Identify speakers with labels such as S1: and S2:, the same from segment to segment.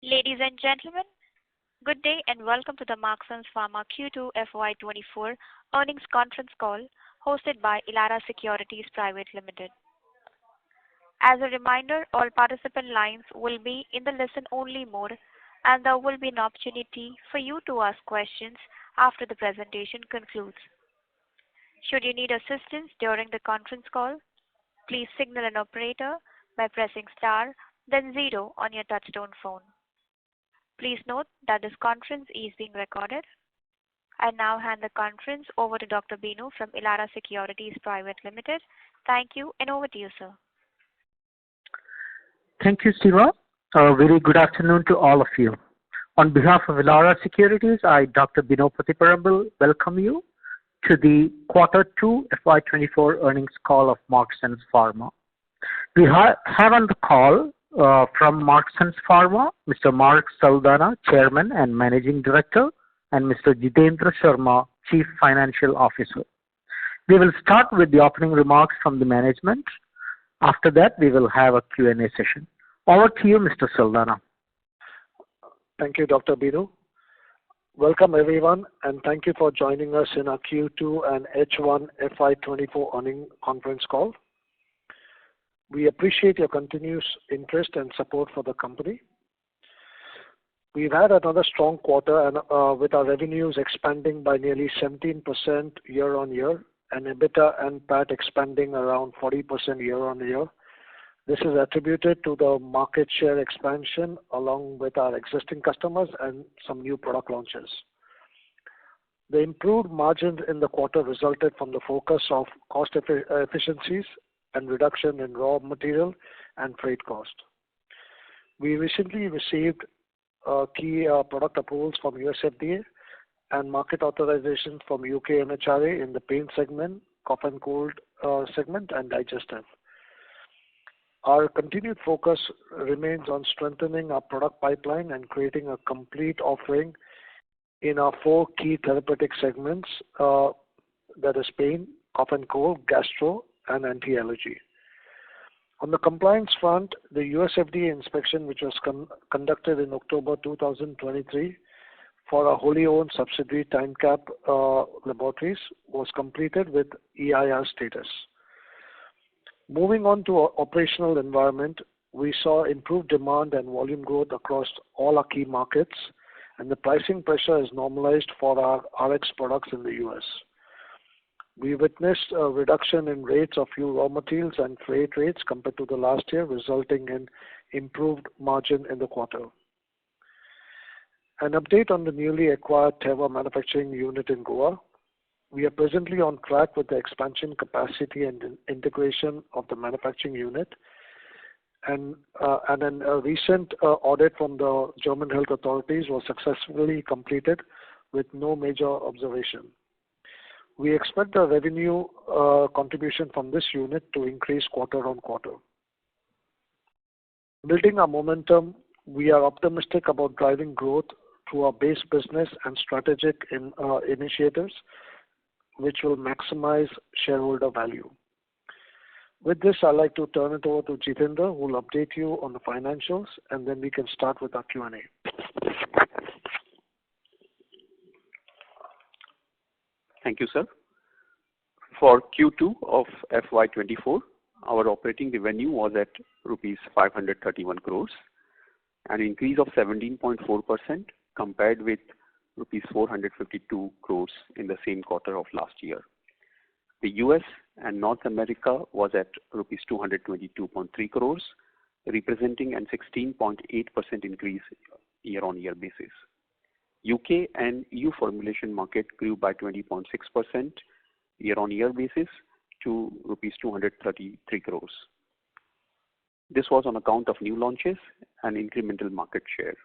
S1: Ladies and gentlemen, good day and welcome to the Marksans Pharma Q2 FY24 earnings conference call hosted by Elara Securities Private Limited. As a reminder, all participant lines will be in the listen-only mode and there will be an opportunity for you to ask questions after the presentation concludes. Should you need assistance during the conference call, please signal an operator by pressing star then 0 on your touchtone phone. Please note that this conference is being recorded. I now hand the conference over to Dr. Binu from Elara Securities Private Limited. Thank you and over to you, sir.
S2: Thank you, Siva. A very good afternoon to all of you. On behalf of Elara Securities, I, Dr. Binu Pathiparambil, welcome you to the Q2 FY24 earnings call of Marksans Pharma. We have on the call from Marksans Pharma, Mr. Mark Saldanha, Chairman and Managing Director, and Mr. Jitendra Sharma, Chief Financial Officer. We will start with the opening remarks from the management. After that, we will have a Q&A session. Over to you, Mr. Saldanha.
S3: Thank you, Dr. Binu. Welcome, everyone, and thank you for joining us in our Q2 and H1 FY24 earnings conference call. We appreciate your continuous interest and support for the company. We've had another strong quarter and with our revenues expanding by nearly 17% year-on-year and EBITDA and PAT expanding around 40% year-on-year. This is attributed to the market share expansion along with our existing customers and some new product launches. The improved margins in the quarter resulted from the focus of cost efficiencies and reduction in raw material and freight cost. We recently received key product approvals from US FDA and market authorization from UK MHRA in the pain segment, cough and cold segment, and digestive. Our continued focus remains on strengthening our product pipeline and creating a complete offering in our 4 key therapeutic segments, that is pain, cough and cold, gastro, and anti-allergy. On the compliance front, the US FDA inspection, which was conducted in October 2023 for a wholly owned subsidiary TimeCap Laboratories, was completed with EIR status. Moving on to our operational environment, we saw improved demand and volume growth across all our key markets, and the pricing pressure is normalized for our RX products in the US. We witnessed a reduction in rates of few raw materials and freight rates compared to the last year, resulting in improved margin in the quarter. An update on the newly acquired Teva manufacturing unit in Goa. We are presently on track with the expansion capacity and integration of the manufacturing unit, and a recent audit from the German health authorities was successfully completed with no major observation. We expect the revenue contribution from this unit to increase quarter on quarter. Building our momentum, we are optimistic about driving growth through our base business and strategic initiatives, which will maximize shareholder value. With this, I'd like to turn it over to Jitendra, who will update you on the financials, and then we can start with our Q&A.
S4: Thank you, sir. For Q2 of FY24, our operating revenue was at rupees 531 crores, an increase of 17.4% compared with rupees 452 crores in the same quarter of last year. The US and North America was at rupees 222.3 crores, representing an 16.8% increase year-on-year basis. UK and EU formulation market grew by 20.6% year-on-year basis to rupees 233 crores. This was on account of new launches and incremental market share.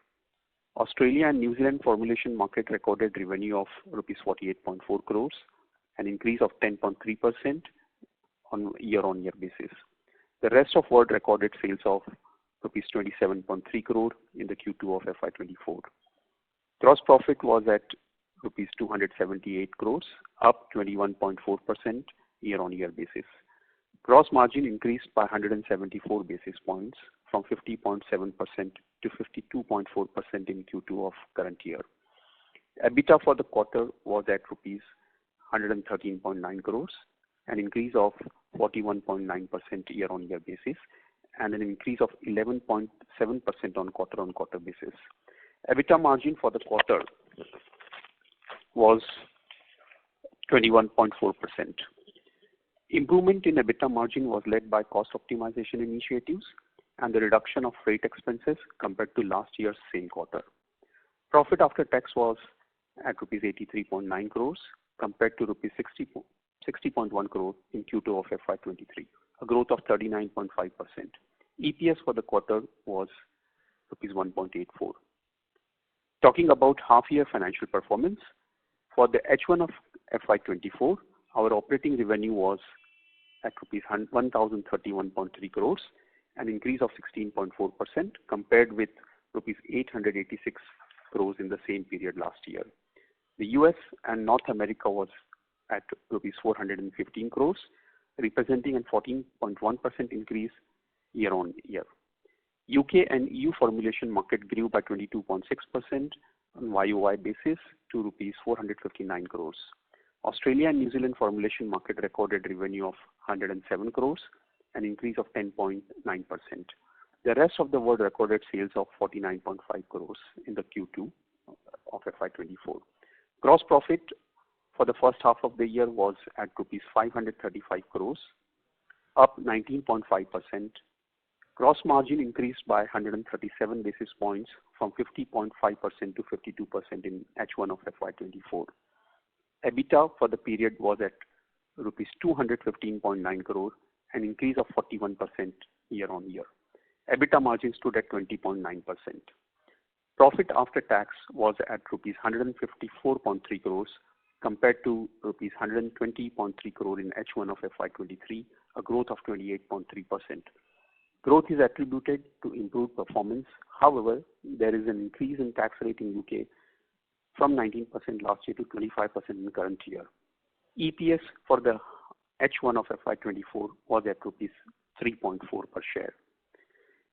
S4: Australia and New Zealand formulation market recorded revenue of rupees 48.4 crores, an increase of 10.3% on year-on-year basis. The rest of world recorded sales of rupees 27.3 crore in the Q2 of FY24. Gross profit was at rupees 278 crores, up 21.4% year-on-year basis. Gross margin increased by 174 basis points from 50.7% to 52.4% in Q2 of current year. EBITDA for the quarter was at rupees 113.9 crores, an increase of 41.9% year-on-year basis, and an increase of 11.7% on quarter-on-quarter basis. EBITDA margin for the quarter was 21.4%. Improvement in EBITDA margin was led by cost optimization initiatives and the reduction of freight expenses compared to last year's same quarter. Profit after tax was at rupees 83.9 crores compared to rupees 60.1 crore in Q2 of FY23, a growth of 39.5%. EPS for the quarter was rupees 1.84. Talking about half-year financial performance, for the H1 of FY24, our operating revenue was at rupees 1,031.3 crores, an increase of 16.4% compared with rupees 886 crores in the same period last year. The US and North America was at rupees 415 crores, representing a 14.1% increase year-on-year. UK and EU formulation market grew by 22.6% on YOY basis to rupees 459 crores. Australia and New Zealand formulation market recorded revenue of 107 crores, an increase of 10.9%. The rest of the world recorded sales of 49.5 crores in the Q2 of FY24. Gross profit for the first half of the year was at rupees 535 crores, up 19.5%. Gross margin increased by 137 basis points from 50.5% to 52% in H1 of FY24. EBITDA for the period was at rupees 215.9 crore, an increase of 41% year-on-year. EBITDA margin stood at 20.9%. Profit after tax was at rupees 154.3 crores compared to rupees 120.3 crore in H1 of FY23, a growth of 28.3%. Growth is attributed to improved performance. However, there is an increase in tax rate in UK from 19% last year to 25% in the current year. EPS for the H1 of FY24 was at rupees 3.4 per share.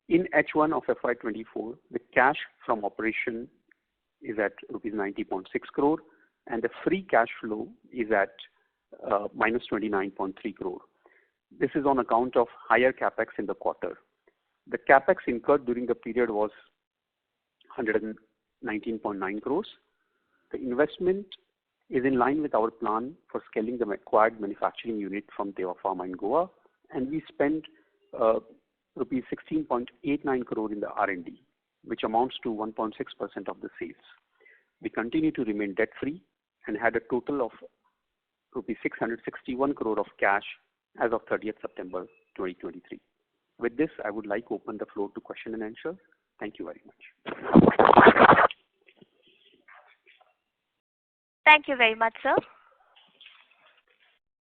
S4: In H1 of FY24, the cash from operation is at rupees 90.6 crore and the free cash flow is at minus 29.3 crore. This is on account of higher capex in the quarter. The capex incurred during the period was 119.9 crores. The investment is in line with our plan for scaling the acquired manufacturing unit from Teva Pharma in Goa, and we spent rupees 16.89 crore in the R&D, which amounts to 1.6% of the sales. We continue to remain debt-free and had a total of rupees 661 crore of cash as of 30th September 2023. With this, I would like to open the floor to question and answer. Thank you very much.
S1: Thank you very much, sir.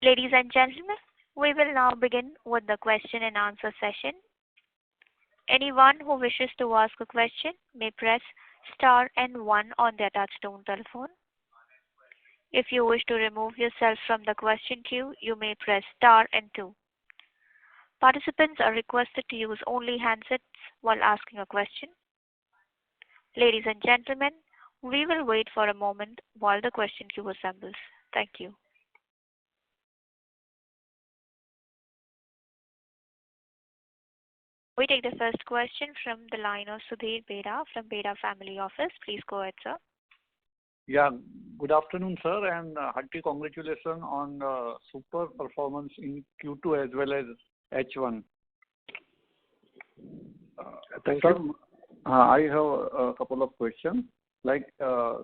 S1: Ladies and gentlemen, we will now begin with the question and answer session. Anyone who wishes to ask a question may press star and 1 on their touchtone telephone. If you wish to remove yourself from the question queue, you may press star and 2. Participants are requested to use only handsets while asking a question. Ladies and gentlemen, we will wait for a moment while the question queue assembles. Thank you. We take the first question from the line of Sudhir Beda from Beda Family Office. Please go ahead, sir.
S5: Yeah, good afternoon, sir, and hearty congratulations on super performance in Q2 as well as H1.
S3: Thank
S5: sir,
S3: you.
S5: I have a couple of questions. Like, our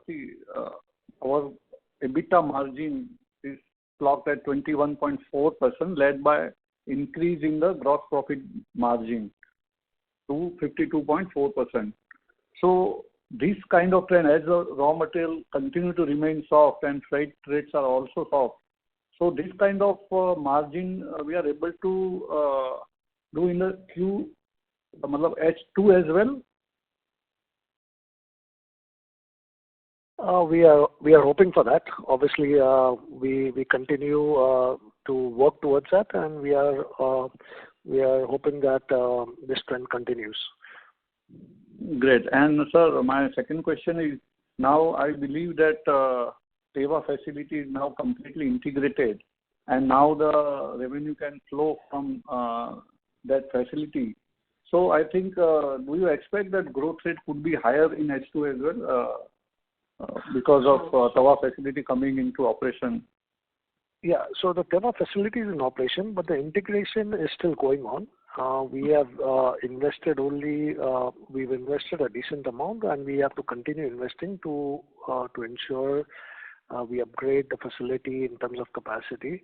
S5: EBITDA margin is clocked at 21.4%, led by increase in the gross profit margin to 52.4%. So this kind of trend, as the raw material continue to remain soft and freight rates are also soft, so this kind of margin we are able to do in the H2 as well.
S3: We are hoping for that. Obviously, we continue to work towards that, and we are we are hoping that this trend continues.
S5: Great. And sir, my second question is, now I believe that Teva facility is now completely integrated, and now the revenue can flow from that facility. So I think, do you expect that growth rate could be higher in H2 as well because of Teva facility coming into operation?
S3: Yeah, so the Teva facility is in operation, but the integration is still going on. We have invested we've invested a decent amount, and we have to continue investing to ensure we upgrade the facility in terms of capacity.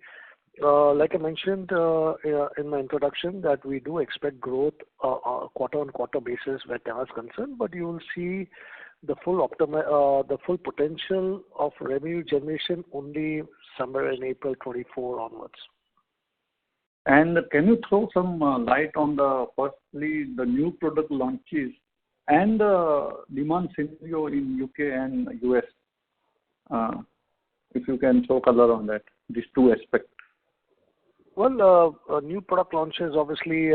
S3: Like I mentioned in my introduction, that we do expect growth quarter-on-quarter basis where Teva is concerned, but you will see the full potential of revenue generation only somewhere in April 24 onwards.
S5: And can you throw some light on firstly the new product launches and the demand scenario in UK and US? If you can throw color on that, these two aspects.
S3: Well, new product launches, obviously,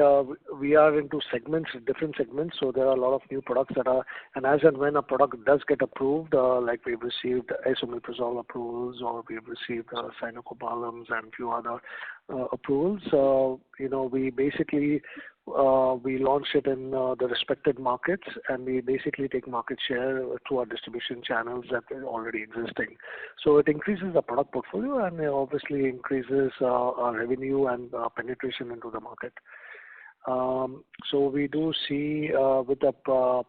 S3: we are into different segments, so there are a lot of new products that are, and as and when a product does get approved, like we've received esomeprazole approvals, or we've received cyanocobalamin and few other approvals, we basically we launch it in the respected markets, and we basically take market share through our distribution channels that are already existing. So it increases the product portfolio, and it obviously increases our revenue and penetration into the market. So we do see with the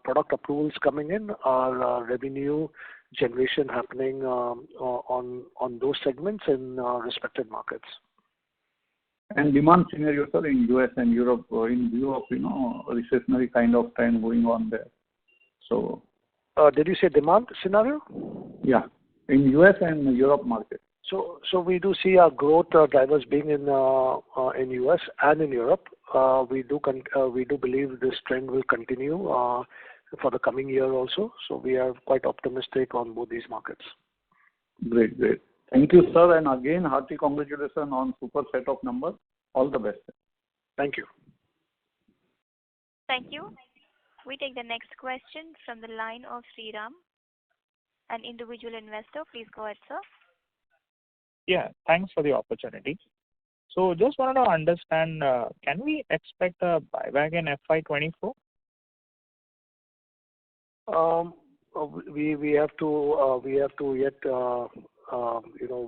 S3: product approvals coming in, our revenue generation happening on those segments in respected markets.
S5: And demand scenario, sir, in US and Europe, in view of recessionary kind of trend going on there. So,
S3: did you say demand scenario?
S5: Yeah, in US and Europe market.
S3: So we do see our growth drivers being in US and in Europe. We do believe this trend will continue for the coming year also. So we are quite optimistic on both these markets.
S5: Great. Thank you, sir, and again, hearty congratulations on super set of numbers. All the best.
S3: Thank you.
S1: Thank you. We take the next question from the line of Sriram, an individual investor. Please go ahead, sir.
S6: Yeah, thanks for the opportunity. So just wanted to understand, can we expect a buyback in FY24?
S3: We have to yet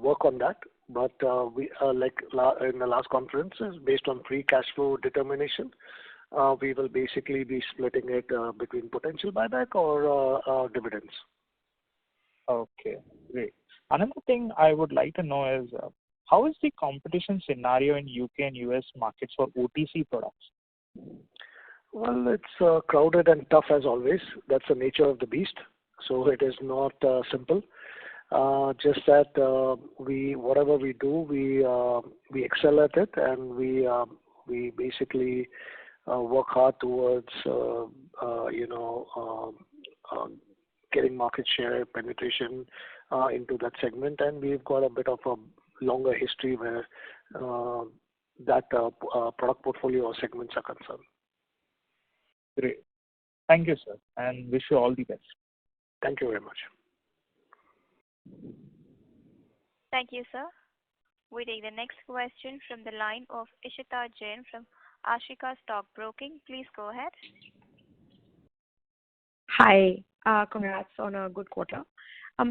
S3: work on that, but we like in the last conferences, based on free cash flow determination, we will basically be splitting it between potential buyback or dividends.
S6: Okay, great. Another thing I would like to know is, how is the competition scenario in UK and US markets for OTC products?
S3: Well, it's crowded and tough as always. That's the nature of the beast. So it is not simple. Just that whatever we do, we excel at it, and we basically work hard towards getting market share penetration into that segment, and we've got a bit of a longer history where that product portfolio or segments are concerned.
S6: Great. Thank you, sir, and wish you all the best.
S3: Thank you very much.
S1: Thank you, sir. We take the next question from the line of Ishita Jain from Ashika Stock Broking. Please go ahead.
S7: Hi. Congrats on a good quarter.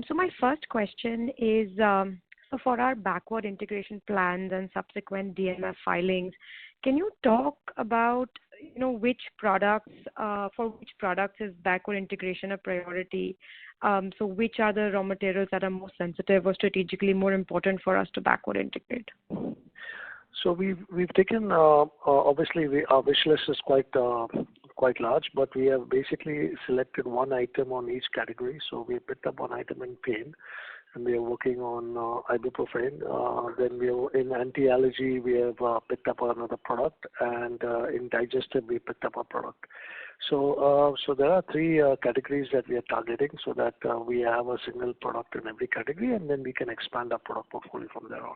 S7: So my first question is, so for our backward integration plans and subsequent DMF filings, can you talk about which products is backward integration a priority? So which are the raw materials that are more sensitive or strategically more important for us to backward integrate?
S3: So we've taken obviously our wish list is quite large, but we have basically selected one item on each category. So we picked up one item in pain, and we are working on ibuprofen. Then in anti-allergy, we have picked up another product, and in digestive, we picked up a product. So there are three categories that we are targeting, so that we have a single product in every category, and then we can expand our product portfolio from there on.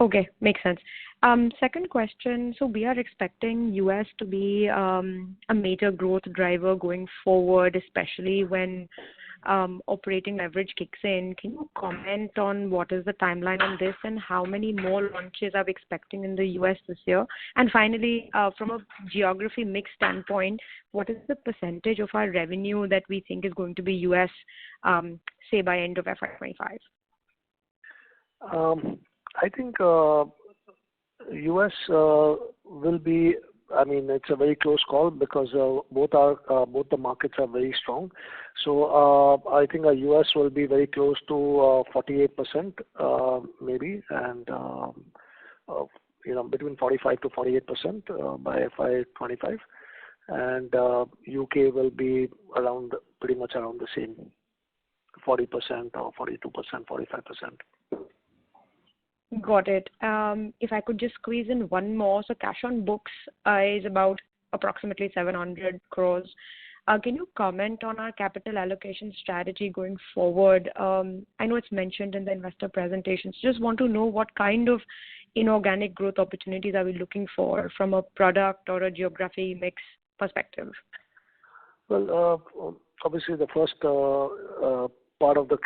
S7: Okay, makes sense. Second question. So we are expecting US to be a major growth driver going forward, especially when operating leverage kicks in. Can you comment on what is the timeline on this and how many more launches are we expecting in the US this year? And finally, from a geography mix standpoint, what is the percentage of our revenue that we think is going to be US, say by end of FY25?
S3: I think US will be. I mean, it's a very close call because both the markets are very strong. So I think US will be very close to 48%, maybe, and between 45 to 48% by FY25, and UK will be pretty much around the same, 40% or 42%, 45%.
S7: Got it. If I could just squeeze in one more. So cash on books is about approximately 700 crores. Can you comment on our capital allocation strategy going forward? I know it's mentioned in the investor presentations. Just want to know what kind of inorganic growth opportunities are we looking for from a product or a geography mix perspective?
S3: Well, obviously the first part of the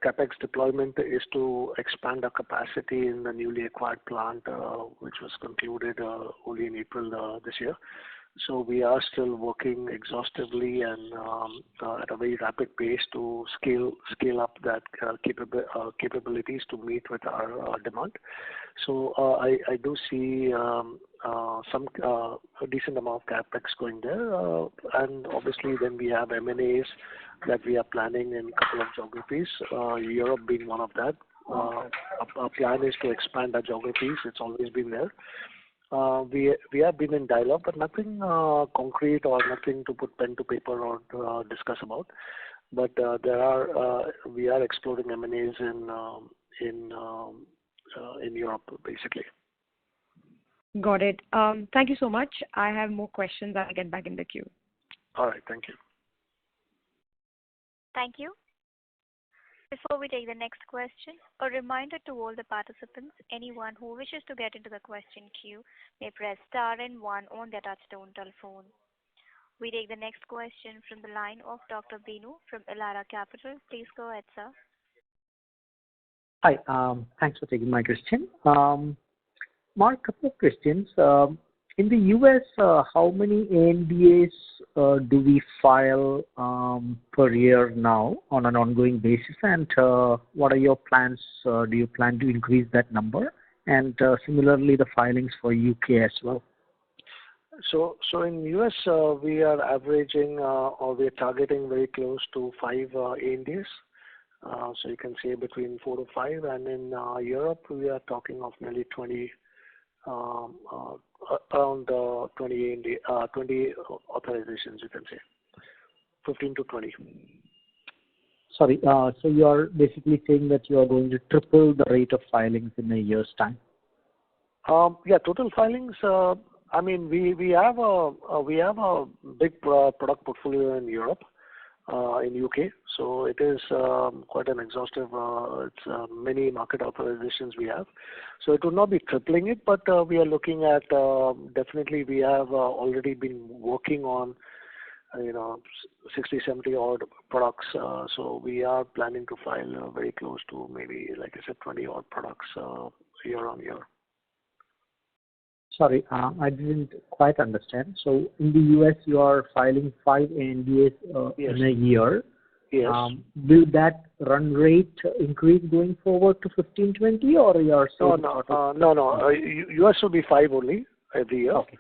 S3: capex deployment is to expand our capacity in the newly acquired plant, which was concluded only in April this year. So we are still working exhaustively and at a very rapid pace to scale up that capabilities to meet with our demand. So I do see some a decent amount of capex going there, and obviously then we have M&As that we are planning in a couple of geographies, Europe being one of that. Our plan is to expand our geographies. It's always been there. We have been in dialogue, but nothing concrete or nothing to put pen to paper or discuss about. But we are exploring M&As in Europe, basically.
S7: Got it. Thank you so much. I have more questions. I'll get back in the queue.
S3: All right. Thank you.
S1: Thank you. Before we take the next question, a reminder to all the participants, anyone who wishes to get into the question queue may press star and 1 on their touchtone telephone. We take the next question from the line of Dr. Binu from Elara Capital. Please go ahead, sir.
S2: Hi, thanks for taking my question. Mark, a couple of questions. In the US, how many ANDAs do we file per year now on an ongoing basis, and what are your plans? Do you plan to increase that number? And similarly, the filings for UK as well.
S3: So in US, we are averaging or we are targeting very close to 5 ANDAs. So you can say between 4 to 5, and in Europe, we are talking of nearly 20. Around 20 authorizations, you can say 15 to 20.
S2: Sorry, so you are basically saying that you are going to triple the rate of filings in a year's time?
S3: Yeah, total filings. I mean, we have a big product portfolio in Europe, in UK. So it is quite an exhaustive. It's many market authorizations we have. So it will not be tripling it, but we are looking at definitely. We have already been working on 60, 70 odd products. So we are planning to file very close to maybe, like I said, 20 odd products year on year.
S2: Sorry, I didn't quite understand. So in the US, you are filing 5 ANDAs
S3: Yes.
S2: in a year.
S3: Yes.
S2: Will that run rate increase going forward to 15, 20, or you are saying?
S3: No. US will be 5 only every year.
S2: Okay.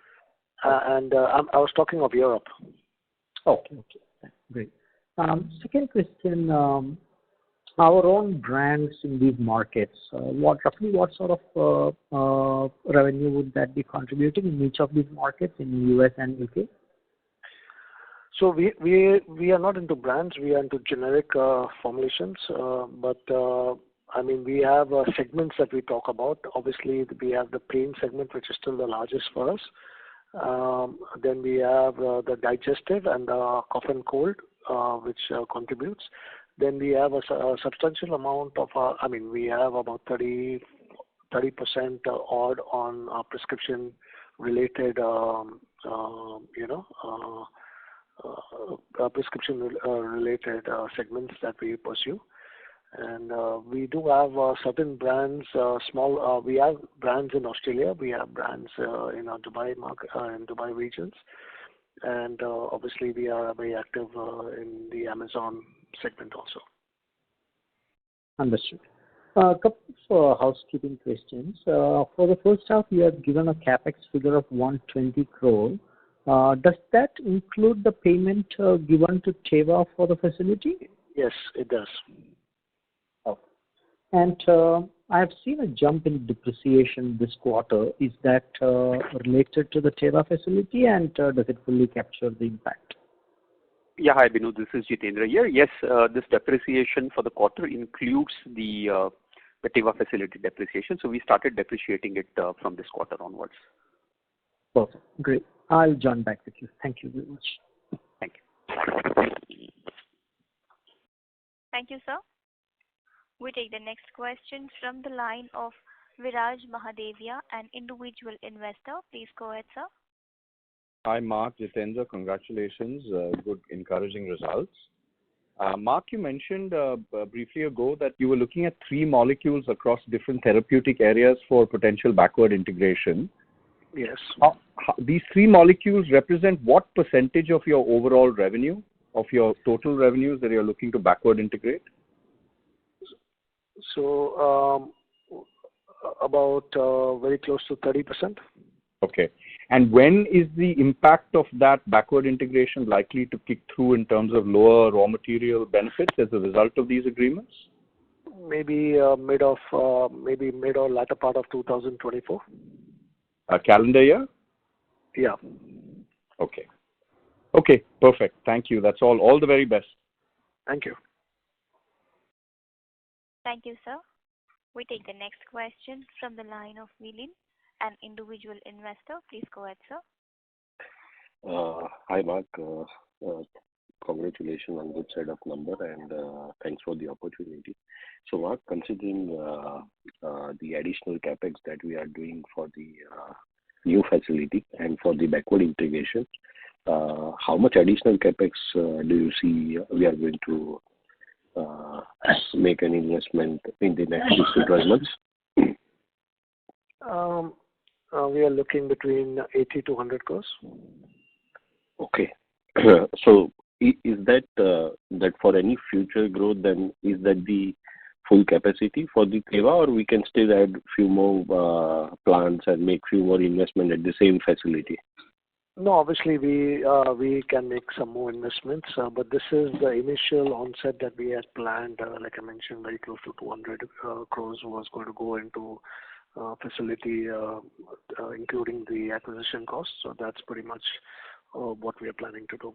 S3: And I was talking of Europe.
S2: Okay. Great. Second question, our own brands in these markets, roughly what sort of revenue would that be contributing in each of these markets in US and UK?
S3: So we are not into brands. We are into generic formulations. But I mean, we have segments that we talk about. Obviously, we have the pain segment, which is still the largest for us. Then we have the digestive and cough and cold, which contributes. Then we have a substantial amount of, we have about 30 30% odd on prescription related, prescription related segments that we pursue. And we do have certain brands, we have brands in Australia, we have brands in our Dubai market, in Dubai regions, and obviously we are very active in the Amazon segment also.
S2: Understood. A couple of housekeeping questions. For the first half, you have given a capex figure of 120 crore. Does that include the payment given to Teva for the facility?
S3: Yes, it does.
S2: Oh. And I have seen a jump in depreciation this quarter. Is that related to the Teva facility, and does it fully capture the impact?
S4: Yeah, hi Binu, this is Jitendra here. Yes, this depreciation for the quarter includes the Teva facility depreciation. So we started depreciating it from this quarter onwards.
S2: Perfect. Great. I'll join back with you. Thank you very much.
S4: Thank you.
S1: Thank you, sir. We take the next question from the line of Viraj Mahadevia, an individual investor. Please go ahead, sir.
S8: Hi, Mark, Jitendra. Congratulations. Good, encouraging results. Mark, you mentioned briefly ago that you were looking at 3 molecules across different therapeutic areas for potential backward integration.
S3: Yes.
S8: These 3 molecules represent what percentage of your overall revenue, of your total revenues that you're looking to backward integrate?
S3: So about very close to 30%.
S8: Okay. And when is the impact of that backward integration likely to kick through in terms of lower raw material benefits as a result of these agreements?
S3: Maybe mid or latter part of 2024.
S8: Calendar year?
S3: Yeah.
S8: Okay. Okay, perfect. Thank you. That's all. All the very best.
S3: Thank you.
S1: Thank you, sir. We take the next question from the line of Milin, an individual investor. Please go ahead, sir.
S9: Hi, Mark. Congratulations on good set of number, and thanks for the opportunity. So, Mark, considering the additional capex that we are doing for the new facility and for the backward integration, how much additional capex do you see we are going to make an investment in the next 6 to 12 months?
S3: We are looking between 80 to 100 crores.
S9: Okay. So is that for any future growth, then is that the full capacity for the Teva, or we can still add few more plants and make few more investment at the same facility?
S3: No, obviously we can make some more investments, but this is the initial onset that we had planned. Like I mentioned, very close to 200 crores was going to go into facility, including the acquisition costs. So that's pretty much what we are planning to do.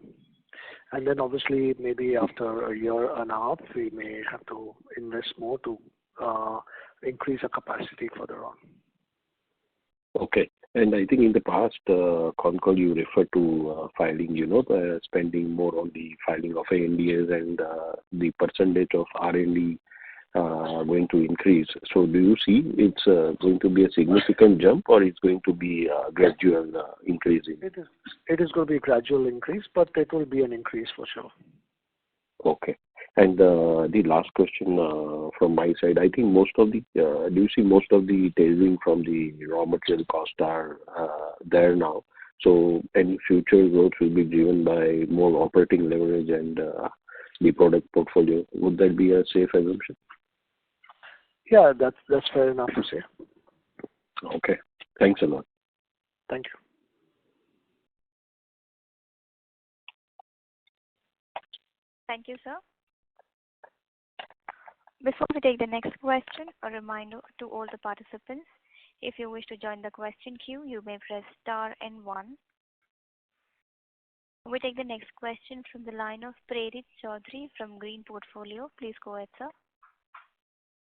S3: And then obviously maybe after a year and a half, we may have to invest more to increase our capacity further on. Okay.
S9: And I think in the past Concall you referred to filing, spending more on the filing of ANDAs and the percentage of R&D going to increase. So do you see it's going to be a significant jump, or it's going to be a gradual increase?
S3: It is going to be a gradual increase, but it will be an increase for sure.
S9: Okay. And the last question from my side, I think most of the, do you see most of the tailwind from the raw material cost are there now? So any future growth will be driven by more operating leverage and the product portfolio. Would that be a safe assumption?
S3: Yeah, that's fair enough to say.
S9: Okay. Thanks a lot.
S3: Thank you.
S1: Thank you, sir. Before we take the next question, a reminder to all the participants, if you wish to join the question queue, you may press star and 1. We take the next question from the line of Prerit Chaudhary from Green Portfolio. Please go ahead, sir.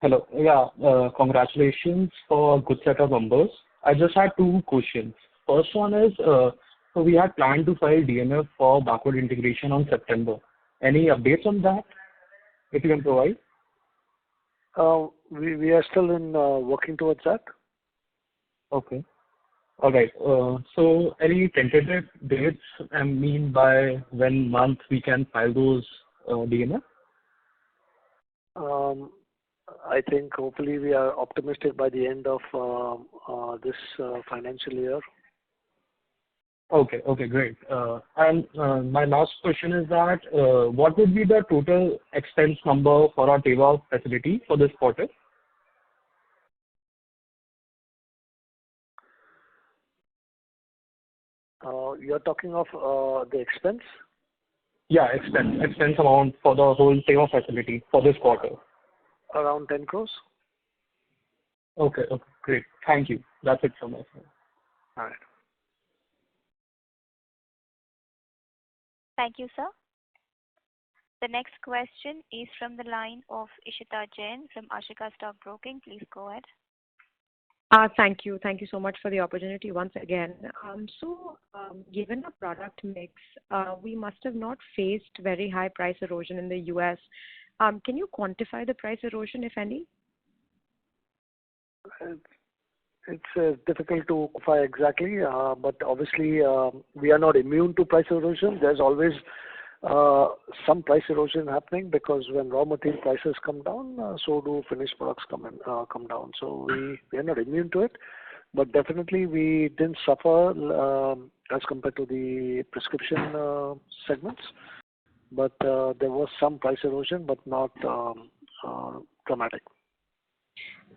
S10: Hello. Yeah, congratulations for a good set of numbers. I just had 2 questions. First one is, so we had planned to file DMF for backward integration on September. Any updates on that, if you can provide?
S3: We are still in working towards that.
S10: Okay. All right. So any tentative dates, I mean, by when month we can file those DMF?
S3: I think hopefully we are optimistic by the end of this financial year.
S10: Okay. Okay, great. And my last question is that what would be the total expense number for our Teva facility for this quarter?
S3: You're talking of the expense?
S10: Yeah, expense amount for the whole Teva facility for this quarter.
S3: Around 10 crores.
S10: Okay. Okay, great. Thank you. That's it from my side.
S3: All right.
S1: Thank you, sir. The next question is from the line of Ishita Jain from Ashika Stock Broking. Please go ahead.
S7: Thank you. Thank you so much for the opportunity once again. Given the product mix, we must have not faced very high price erosion in the US. Can you quantify the price erosion, if any?
S3: It's difficult to quantify exactly, but obviously we are not immune to price erosion. There's always some price erosion happening because when raw material prices come down, so do finished products come down. So we are not immune to it, but definitely we didn't suffer as compared to the prescription segments. But there was some price erosion, but not dramatic.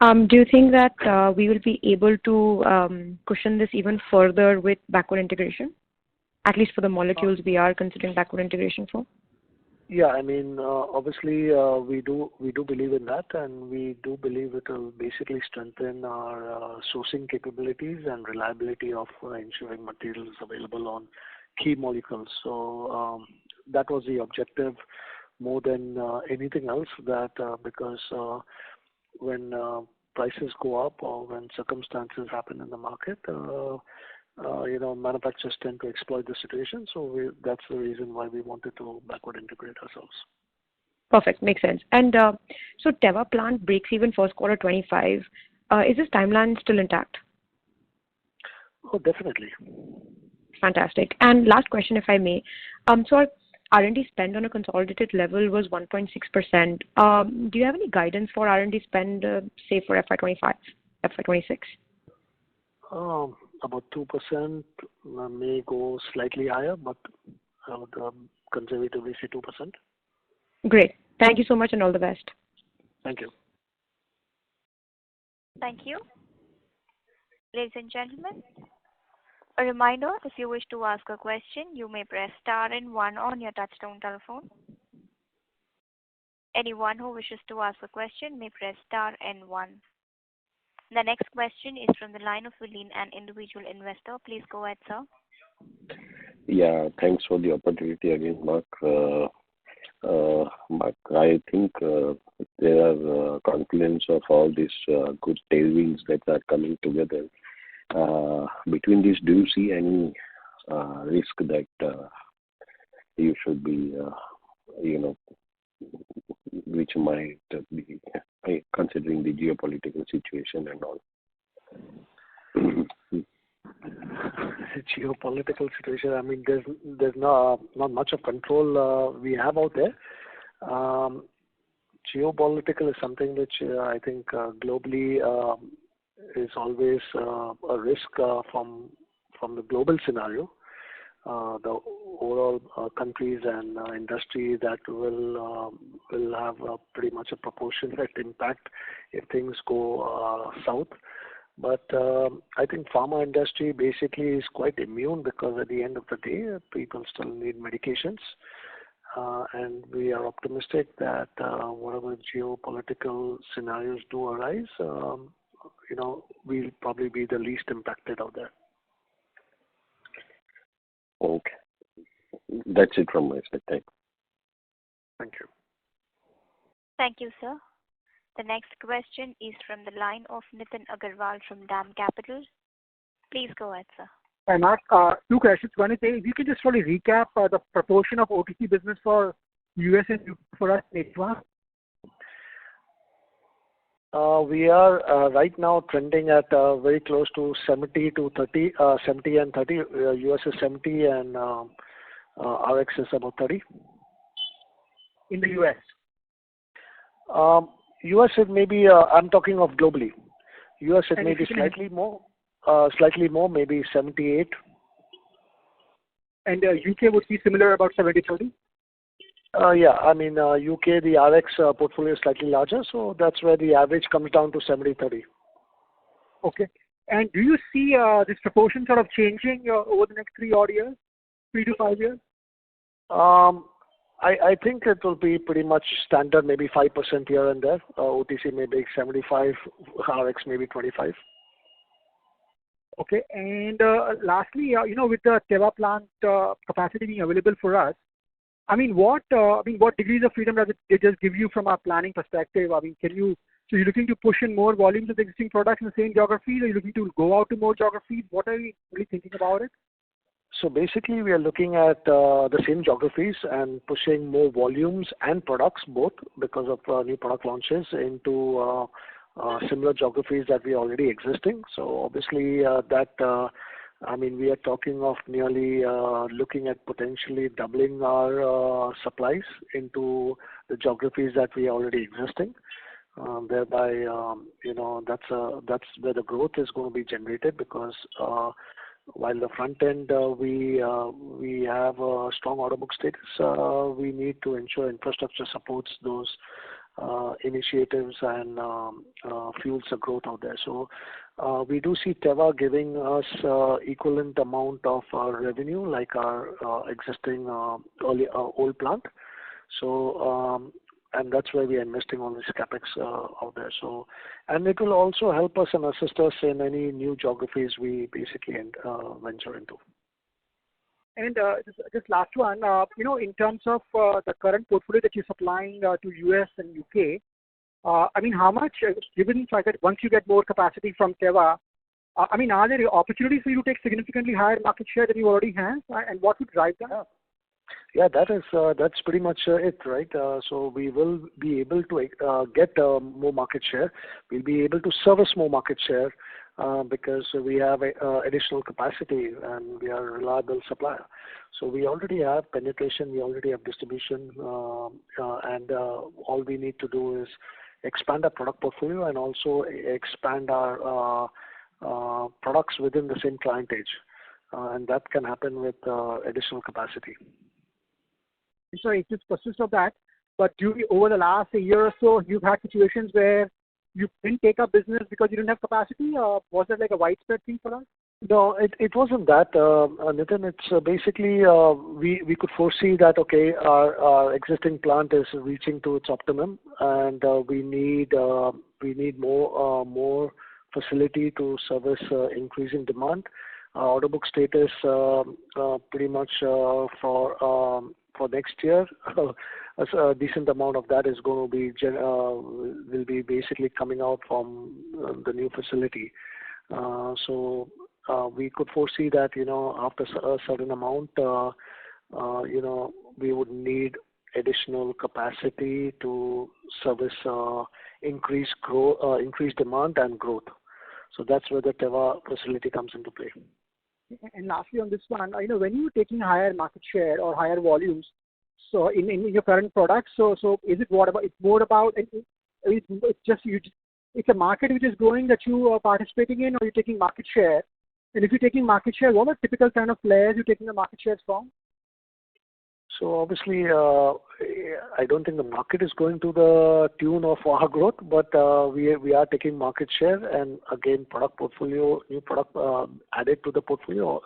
S7: Do you think that we will be able to cushion this even further with backward integration? At least for the molecules we are considering backward integration for?
S3: Yeah, I mean, obviously we do believe in that, and we do believe it will basically strengthen our sourcing capabilities and reliability of ensuring materials available on key molecules. So that was the objective more than anything else. That because when prices go up or when circumstances happen in the market, manufacturers tend to exploit the situation. So that's the reason why we wanted to backward integrate ourselves.
S7: Perfect. Makes sense. And so Teva plant breaks even first quarter 25. Is this timeline still intact?
S3: Oh, definitely.
S7: Fantastic. And last question, if I may. So our R&D spend on a consolidated level was 1.6%. Do you have any guidance for R&D spend, say for FY25, FY26?
S3: About 2%, may go slightly higher, but I would conservatively say 2%.
S7: Great. Thank you so much and all the best.
S3: Thank you.
S1: Thank you. Ladies and gentlemen, a reminder, if you wish to ask a question, you may press star and 1 on your touchtone telephone. Anyone who wishes to ask a question may press star and 1. The next question is from the line of Vileen, an individual investor. Please go ahead, sir.
S9: Yeah, thanks for the opportunity again, Mark. Mark, I think there are confluence of all these good tailwinds that are coming together. Between these, do you see any risk that you should be, which might be considering the geopolitical situation and all?
S3: Geopolitical situation, I mean, there's not much of control we have out there. Geopolitical is something which I think globally is always a risk from the global scenario. The overall countries and industry that will have pretty much a proportionate impact if things go south. But I think pharma industry basically is quite immune because at the end of the day, people still need medications. And we are optimistic that whatever geopolitical scenarios do arise, we'll probably be the least impacted out there.
S9: Okay. That's it from my side. Thanks.
S3: Thank you.
S1: Thank you, sir. The next question is from the line of Nitin Agarwal from DAM Capital. Please go ahead, sir.
S11: Hi, Mark. Two questions. One is, if you could just really recap the proportion of OTC business for US and UK for us in H1.
S3: We are right now trending at very close to 70 to 30, 70 and 30. US is 70 and RX is about 30.
S11: In the US?
S3: US it may be, I'm talking of globally. US it may be slightly more, maybe 78.
S11: And UK would be similar, about 70-30?
S3: Yeah, I mean, UK, the RX portfolio is slightly larger, so that's where the average comes down to 70-30.
S11: Okay. And do you see this proportion sort of changing over the next 3 odd years, 3 to 5 years?
S3: I think it will be pretty much standard, maybe 5% here and there. OTC maybe 75, RX maybe 25.
S11: Okay. And lastly, with the Teva plant capacity being available for us, what degrees of freedom does it just give you from a planning perspective? So you're looking to push in more volumes of existing products in the same geographies, or you're looking to go out to more geographies? What are you really thinking about it?
S3: So basically, we are looking at the same geographies and pushing more volumes and products, both because of new product launches into similar geographies that we are already existing. So obviously, we are talking of nearly looking at potentially doubling our supplies into the geographies that we are already existing. Thereby, that's where the growth is going to be generated, because while the front end we have a strong order book status, we need to ensure infrastructure supports those initiatives and fuels the growth out there. So we do see Teva giving us equivalent amount of revenue like our existing old plant. So and that's where we are investing on this capex out there. So, and it will also help us and assist us in any new geographies we basically venture into.
S11: And just last one, in terms of the current portfolio that you're supplying to US and UK, how much, given the fact that once you get more capacity from Teva, are there opportunities for you to take significantly higher market share than you already have? And what would drive that?
S3: Yeah, that's pretty much it, right? So we will be able to get more market share. We'll be able to service more market share because we have additional capacity and we are a reliable supplier. So we already have penetration, we already have distribution, and all we need to do is expand our product portfolio and also expand our products within the same clientage. And that can happen with additional capacity.
S11: Sorry, it just persists of that. But over the last year or so, you've had situations where you didn't take up business because you didn't have capacity? Or was that like a widespread thing for us?
S3: No, it wasn't that, Nitin. It's basically we could foresee that, okay, our existing plant is reaching to its optimum, and we need more facility to service increasing demand. Our order book status pretty much for next year, a decent amount of that is going to be will be basically coming out from the new facility. So we could foresee that after a certain amount, we would need additional capacity to service increased demand and growth. So that's where the Teva facility comes into play.
S11: And lastly on this one, when you're taking higher market share or higher volumes, so in your current products, so is it it's more about it's a market which is growing that you are participating in, or you're taking market share? And if you're taking market share, what are typical kind of players you're taking the market shares from?
S3: So obviously, I don't think the market is going to the tune of our growth, but we are taking market share, and again, product portfolio, new product added to the portfolio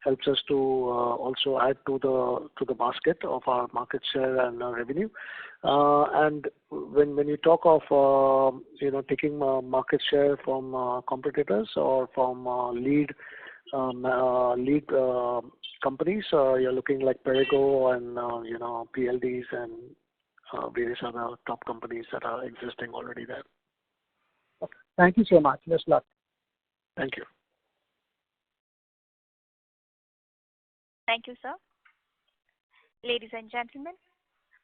S3: helps us to also add to the basket of our market share and revenue. And when you talk of taking market share from competitors or from lead companies, you're looking like Perrigo and PLDs and various other top companies that are existing already there.
S11: Okay. Thank you so much. Best luck.
S3: Thank you.
S1: Thank you, sir. Ladies and gentlemen,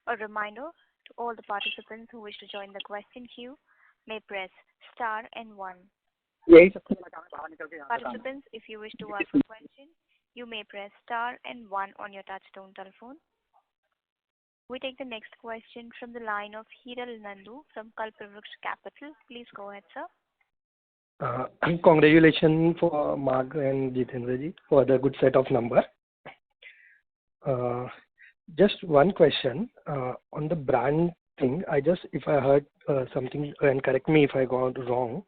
S1: a reminder to all the participants who wish to join the question queue, may press star and 1.
S11: यही सबसे बड़ा काम है बाहर निकल के यहाँ से काम
S1: Participants, if you wish to ask a question, you may press star and 1 on your touchtone telephone. We take the next question from the line of Hiral Nandu from Kalpavruksha Capital. Please go ahead, sir.
S12: Congratulations for Mark and Jitendra ji for the good set of number. Just one question on the brand thing. If I heard something, and correct me if I got wrong,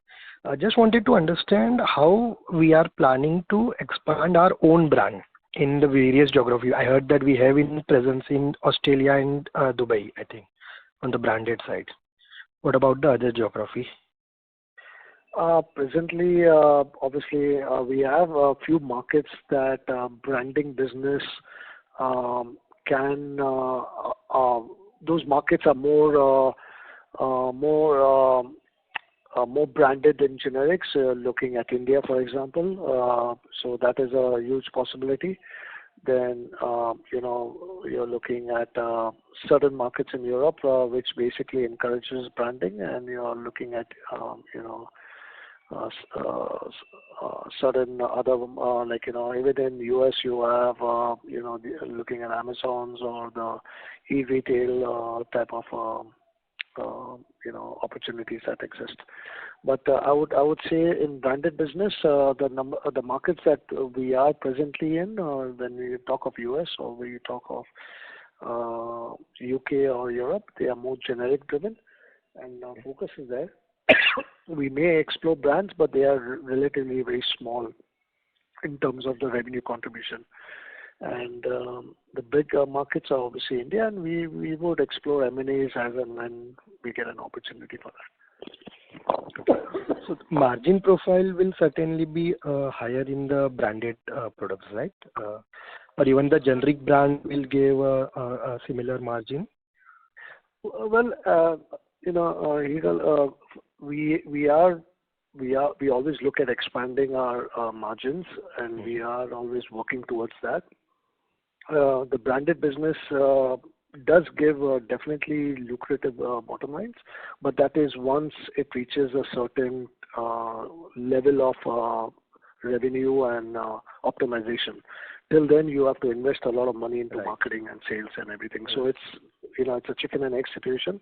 S12: I just wanted to understand how we are planning to expand our own brand in the various geographies. I heard that we have in presence in Australia and Dubai, I think, on the branded side. What about the other geography?
S3: Presently, obviously, we have a few markets that branding business can. Those markets are more branded than generics. Looking at India, for example, so that is a huge possibility. Then you're looking at certain markets in Europe, which basically encourages branding, and you're looking at certain other even in US you have looking at Amazons or the e-retail type of opportunities that exist. But I would say in branded business, the markets that we are presently in, when we talk of US or we talk of UK or Europe, they are more generic driven, and our focus is there. We may explore brands, but they are relatively very small in terms of the revenue contribution. And the big markets are obviously India, and we would explore M&As as and when we get an opportunity for that.
S12: So the margin profile will certainly be higher in the branded products, right? Or even the generic brand will give a similar margin?
S3: Well, we always look at expanding our margins, and we are always working towards that. The branded business does give definitely lucrative bottom lines, but that is once it reaches a certain level of revenue and optimization. Till then, you have to invest a lot of money into marketing and sales and everything. So it's a chicken and egg situation.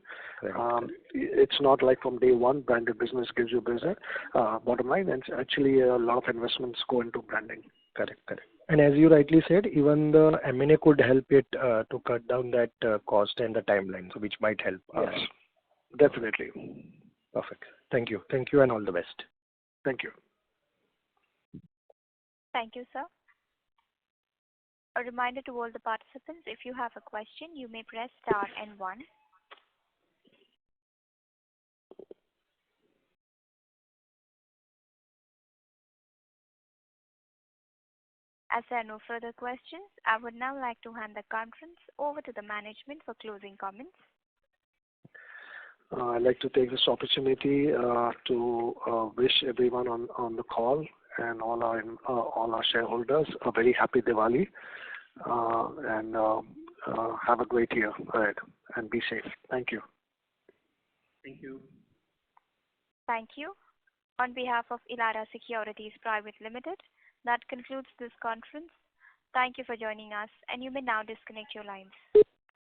S3: It's not like from day one branded business gives you business bottom line, and actually a lot of investments go into branding.
S12: Correct. And as you rightly said, even the M&A could help it to cut down that cost and the timeline, so which might help.
S3: Yes, definitely.
S12: Perfect. Thank you, and all the best.
S3: Thank you.
S1: Thank you, sir. A reminder to all the participants, if you have a question, you may press star and 1. As there are no further questions, I would now like to hand the conference over to the management for closing comments.
S3: I'd like to take this opportunity to wish everyone on the call and all our shareholders a very happy Diwali, and have a great year ahead, and be safe. Thank you.
S4: Thank you.
S1: Thank you. On behalf of Elara Securities Private Limited, that concludes this conference. Thank you for joining us, and you may now disconnect your lines.